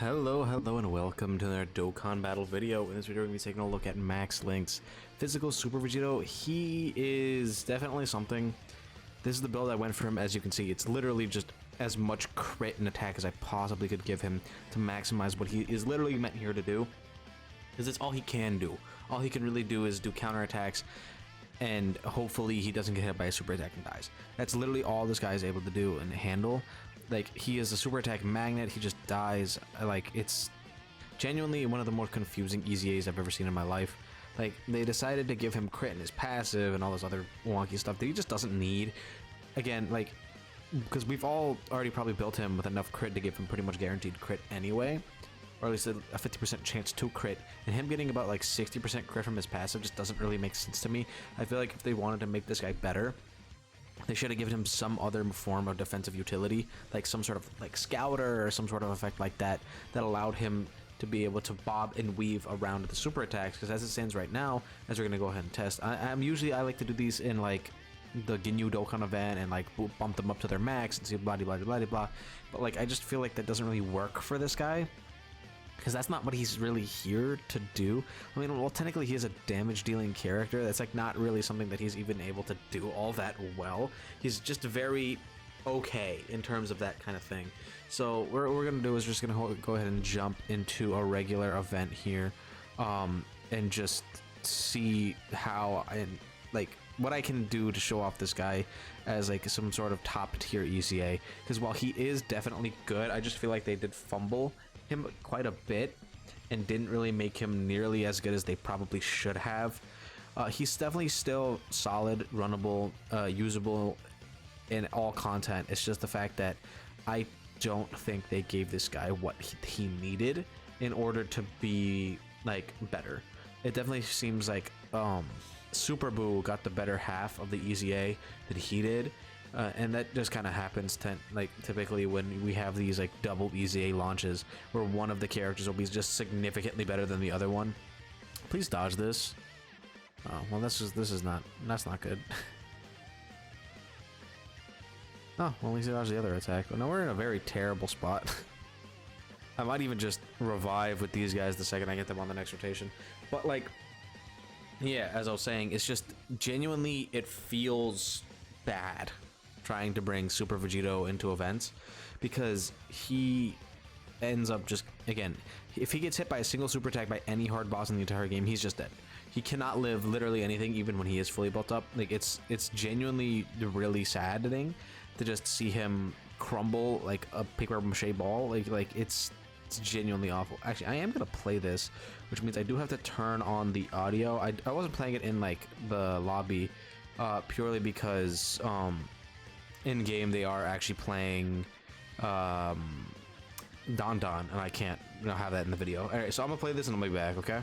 Hello, and welcome to another Dokkan battle video. In this video, we're going to be taking a look at Max Link's physical Super Vegito. He is definitely something. This is the build I went for him. As you can see, it's literally just as much crit and attack as I possibly could give him to maximize what he is literally meant here to do. Because it's all he can do. All he can really do is do counterattacks, and hopefully he doesn't get hit by a super attack and dies. That's literally all this guy is able to do and handle. Like, he is a super attack magnet, he just dies. Like, it's genuinely one of the more confusing EZAs I've ever seen in my life. Like, they decided to give him crit in his passive and all this other wonky stuff that he just doesn't need. Again, like, because we've all already probably built him with enough crit to give him pretty much guaranteed crit anyway. Or at least a 50% chance to crit. And him getting about like 60% crit from his passive just doesn't really make sense to me. I feel like if they wanted to make this guy better, they should have given him some other form of defensive utility, like some sort of like scouter or some sort of effect like that, that allowed him to be able to bob and weave around the super attacks. Because as it stands right now, as we're gonna go ahead and test, I like to do these in like the Ginyu Dokkan event and like bump them up to their max and see blah blah blah blah blah. But like, I just feel like that doesn't really work for this guy, because that's not what he's really here to do. I mean, well, technically he is a damage dealing character. That's like not really something that he's even able to do all that well. He's just very okay in terms of that kind of thing. So what we're gonna do is just gonna go ahead and jump into a regular event here, and just see how like what I can do to show off this guy as like some sort of top tier ECA. Because while he is definitely good, I just feel like they did fumble him quite a bit and didn't really make him nearly as good as they probably should have. He's definitely still solid, runnable, usable in all content. It's just the fact that I don't think they gave this guy what he needed in order to be like better. It definitely seems like Super Boo got the better half of the EZA that he did. And that just kind of happens typically when we have these like double EZA launches where one of the characters will be just significantly better than the other one. Please dodge this. Oh, well, that's not good. Oh, well, at least he dodged the other attack. But now we're in a very terrible spot. I might even just revive with these guys the second I get them on the next rotation. But like, yeah, as I was saying, it's just genuinely, it feels bad trying to bring Super Vegito into events, because he ends up just, again, if he gets hit by a single super attack by any hard boss in the entire game, he's just dead. He cannot live literally anything, even when he is fully built up. Like, it's genuinely really saddening to just see him crumble like a paper mache ball. Like it's genuinely awful. Actually, I am gonna play this, which means I do have to turn on the audio. I wasn't playing it in like the lobby, purely because in game they are actually playing Don, and I can't have that in the video. All right, so I'm gonna play this and I'll be back. Okay.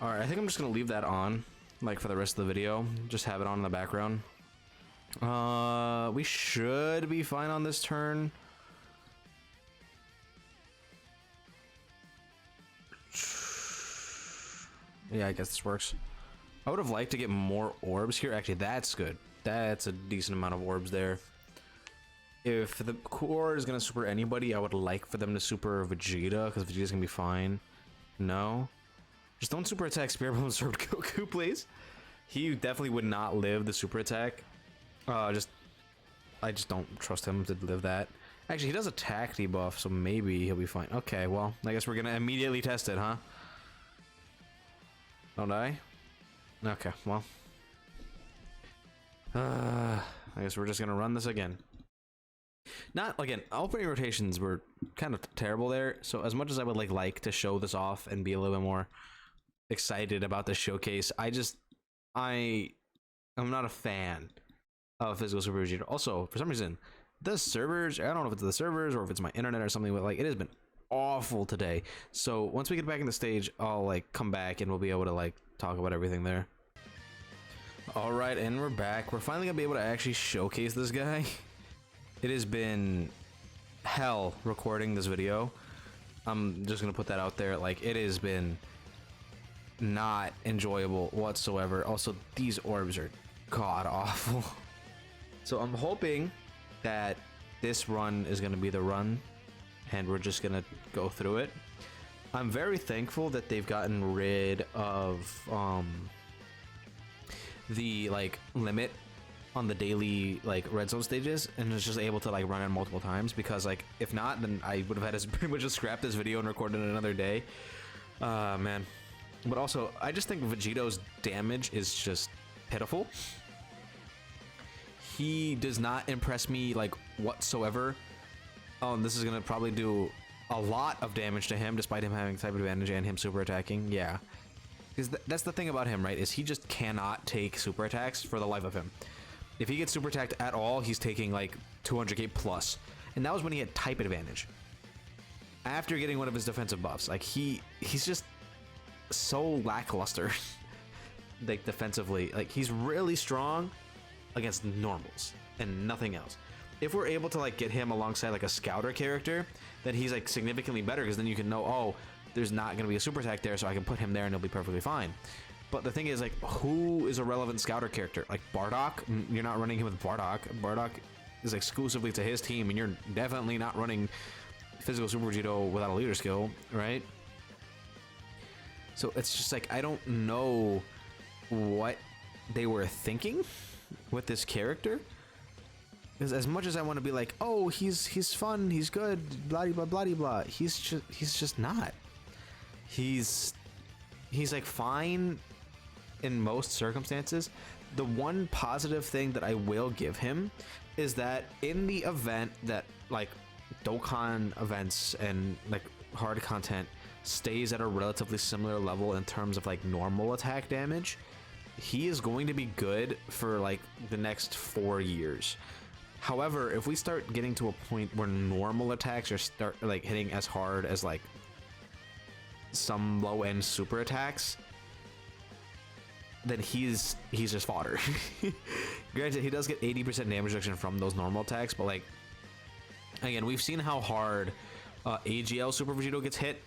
All right, I think I'm just gonna leave that on, like, for the rest of the video. Just have it on in the background. We should be fine on this turn. Yeah, I guess this works. I would have liked to get more orbs here. Actually, that's good. That's a decent amount of orbs there. If the core is gonna super anybody, I would like for them to super Vegeta, because Vegeta's gonna be fine. No. Just don't super attack Spirit Bomb Absorb Goku, please. He definitely would not live the super attack. I just don't trust him to live that. Actually, he does attack debuff, so maybe he'll be fine. Okay, well, I guess we're gonna immediately test it, huh? Don't I? Okay, well. I guess we're just gonna run this again. Again, opening rotations were kind of terrible there, so as much as I would like to show this off and be a little bit more excited about the showcase, I'm not a fan Physical Super Vegito. Also, for some reason, the servers, I don't know if it's the servers or if it's my internet or something, but like it has been awful today. So once we get back in the stage, I'll like come back and we'll be able to like talk about everything there. All right, and we're back. We're finally gonna be able to actually showcase this guy. It has been hell recording this video. I'm just gonna put that out there. Like, it has been not enjoyable whatsoever. Also, these orbs are god awful. So I'm hoping that this run is gonna be the run and we're just gonna go through it. I'm very thankful that they've gotten rid of the like limit on the daily like red zone stages and is just able to like run it multiple times, because like if not, then I would have had to pretty much just scrap this video and record it another day. Man. But also, I just think Vegito's damage is just pitiful. He does not impress me like whatsoever. Oh, and this is gonna probably do a lot of damage to him despite him having type advantage and him super attacking. Yeah, because that's the thing about him, right? Is he just cannot take super attacks for the life of him. If he gets super attacked at all, he's taking like 200k plus, and that was when he had type advantage. After getting one of his defensive buffs, like he's just so lackluster, like defensively. Like he's really strong against normals and nothing else. If we're able to like get him alongside like a scouter character, then he's like significantly better, because then you can know, oh, there's not going to be a super attack there, so I can put him there and he'll be perfectly fine. But the thing is, like, who is a relevant scouter character? Like Bardock? You're not running him with Bardock. Bardock is exclusively to his team, and you're definitely not running Physical Super Vegito without a leader skill, right? So it's just like, I don't know what they were thinking with this character. Because as much as I want to be like, oh, he's fun, he's good, blah blah blah blah, he's just not. He's like fine in most circumstances. The one positive thing that I will give him is that in the event that like Dokkan events and like hard content stays at a relatively similar level in terms of like normal attack damage, he is going to be good for like the next 4 years. However, if we start getting to a point where normal attacks are start like hitting as hard as like some low-end super attacks, then he's just fodder. Granted, he does get 80% damage reduction from those normal attacks, but like again, we've seen how hard AGL Super Vegito gets hit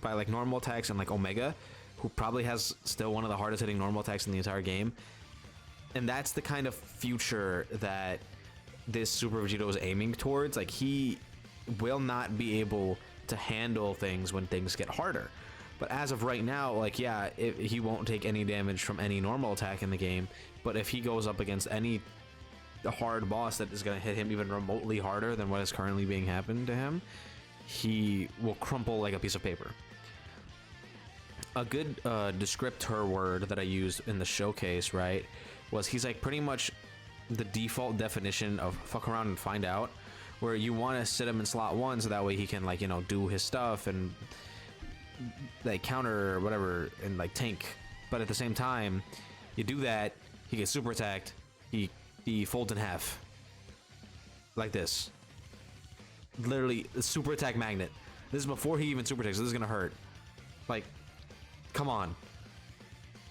by like normal attacks, and like Omega, who probably has still one of the hardest hitting normal attacks in the entire game. And that's the kind of future that this Super Vegito is aiming towards. Like, he will not be able to handle things when things get harder. But as of right now, like, yeah, he won't take any damage from any normal attack in the game, but if he goes up against any hard boss that is going to hit him even remotely harder than what is currently being happened to him, he will crumple like a piece of paper. A good descriptor word that I used in the showcase, right, was he's like pretty much the default definition of fuck around and find out, where you want to sit him in slot 1 so that way he can, like, you know, do his stuff and like counter or whatever and like tank, but at the same time you do that, he gets super attacked, he folds in half like this, literally a super attack magnet. This is before he even super attacks, so this is gonna hurt. Like, come on,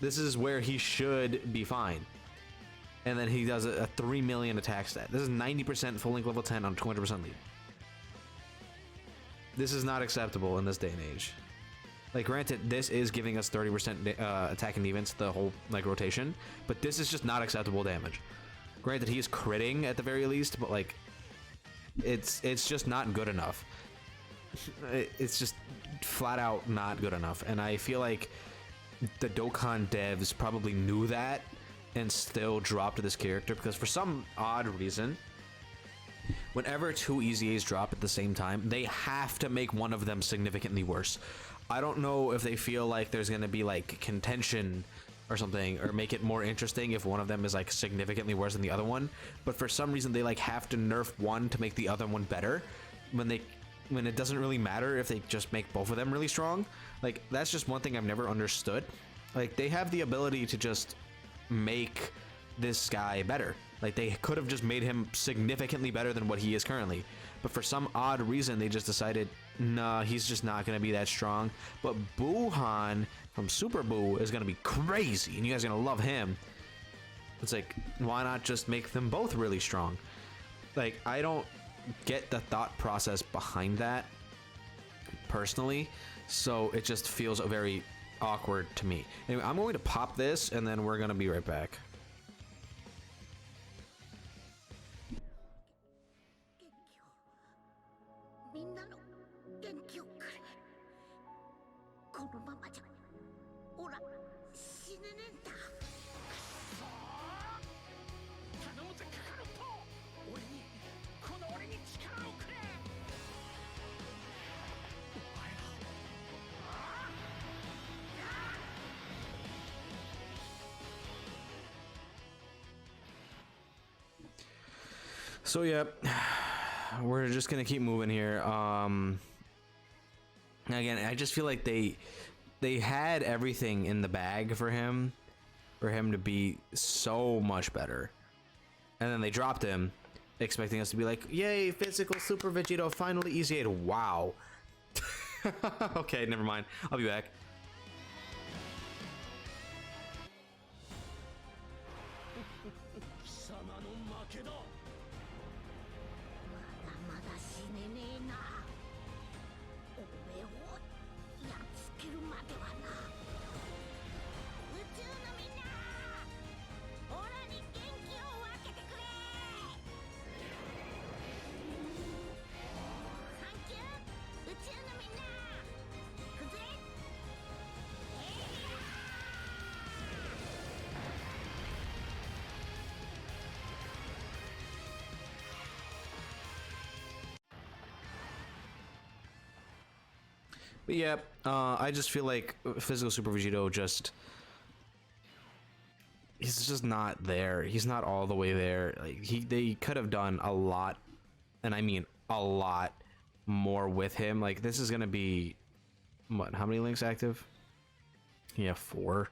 this is where he should be fine. And then he does a 3 million attack stat. This is 90% full link level 10 on 200% lead. This is not acceptable in this day and age. Like, granted, this is giving us 30% attack and defense the whole like rotation, but this is just not acceptable damage. Granted, he is critting at the very least, but like, it's just not good enough. It's just flat out not good enough, and I feel like the Dokkan devs probably knew that and still dropped this character, because for some odd reason, whenever 2 EZAs drop at the same time, they have to make one of them significantly worse. I don't know if they feel like there's gonna be like contention or something, or make it more interesting if one of them is like significantly worse than the other one, but for some reason they like have to nerf one to make the other one better, when it doesn't really matter if they just make both of them really strong. Like, that's just one thing I've never understood. Like, they have the ability to just make this guy better. Like, they could have just made him significantly better than what he is currently. But for some odd reason, they just decided, nah, he's just not going to be that strong. But Buhan from Super Buu is going to be crazy, and you guys are going to love him. It's like, why not just make them both really strong? Like, I don't get the thought process behind that, personally. So it just feels very awkward to me. Anyway, I'm going to pop this, and then we're going to be right back. So yeah, we're just gonna keep moving here. Again, I just feel like they had everything in the bag for him to be so much better, and then they dropped him, expecting us to be like, yay, physical Super Vegito finally EZA'd. Wow. Okay, never mind. I'll be back. But yeah, I just feel like physical Super Vegito he's just not there. He's not all the way there. Like, they could have done a lot, and I mean a lot more with him. Like, this is gonna be what? How many links active? Yeah, 4.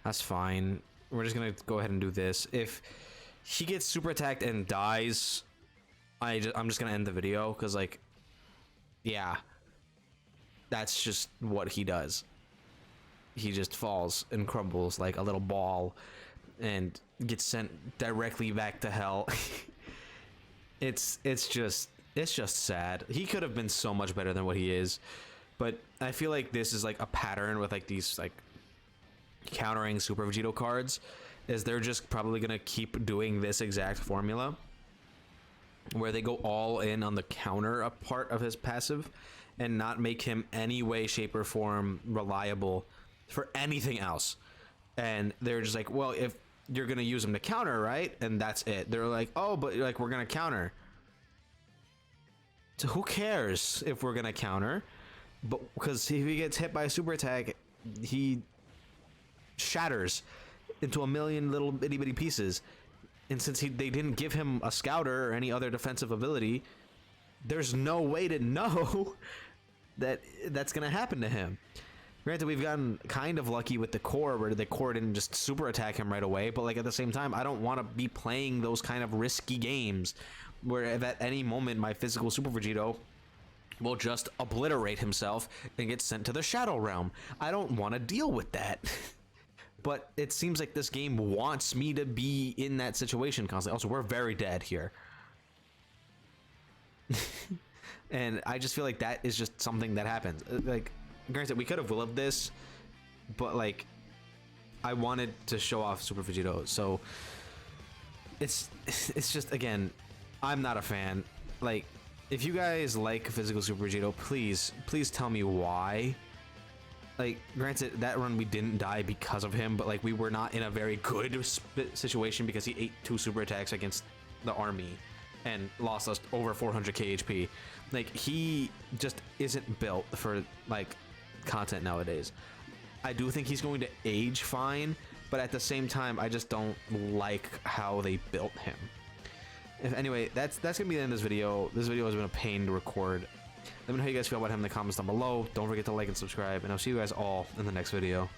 That's fine. We're just gonna go ahead and do this. If he gets super attacked and dies, I'm just gonna end the video, because, like, yeah, that's just what he does. He just falls and crumbles like a little ball and gets sent directly back to hell. It's just sad. He could have been so much better than what he is, but I feel like this is like a pattern with like these like countering Super Vegito cards, is they're just probably gonna keep doing this exact formula where they go all in on the counter a part of his passive and not make him any way, shape, or form reliable for anything else. And they're just like, well, if you're gonna use him to counter, right? And that's it. They're like, oh, but like, we're gonna counter. So who cares if we're gonna counter? But because if he gets hit by a super attack, he shatters into a million little itty bitty pieces. And since they didn't give him a scouter or any other defensive ability, there's no way to know that that's gonna happen to him. Granted, we've gotten kind of lucky with the core, where the core didn't just super attack him right away, but like at the same time, I don't want to be playing those kind of risky games where if at any moment my physical Super Vegito will just obliterate himself and get sent to the Shadow Realm. I don't want to deal with that. But it seems like this game wants me to be in that situation constantly. Also, we're very dead here. And I just feel like that is just something that happens. Like, granted, we could have willed this, but like, I wanted to show off Super Vegito, so it's just, again, I'm not a fan. Like, if you guys like physical Super Vegito, please tell me why. Like, granted, that run we didn't die because of him, but like, we were not in a very good situation because he ate 2 super attacks against the army and lost us over 400k HP. Like, he just isn't built for like content nowadays. I do think he's going to age fine, but at the same time, I just don't like how they built him. Anyway, that's gonna be the end of this video. This video has been a pain to record. Let me know how you guys feel about him in the comments down below. Don't forget to like and subscribe, and I'll see you guys all in the next video.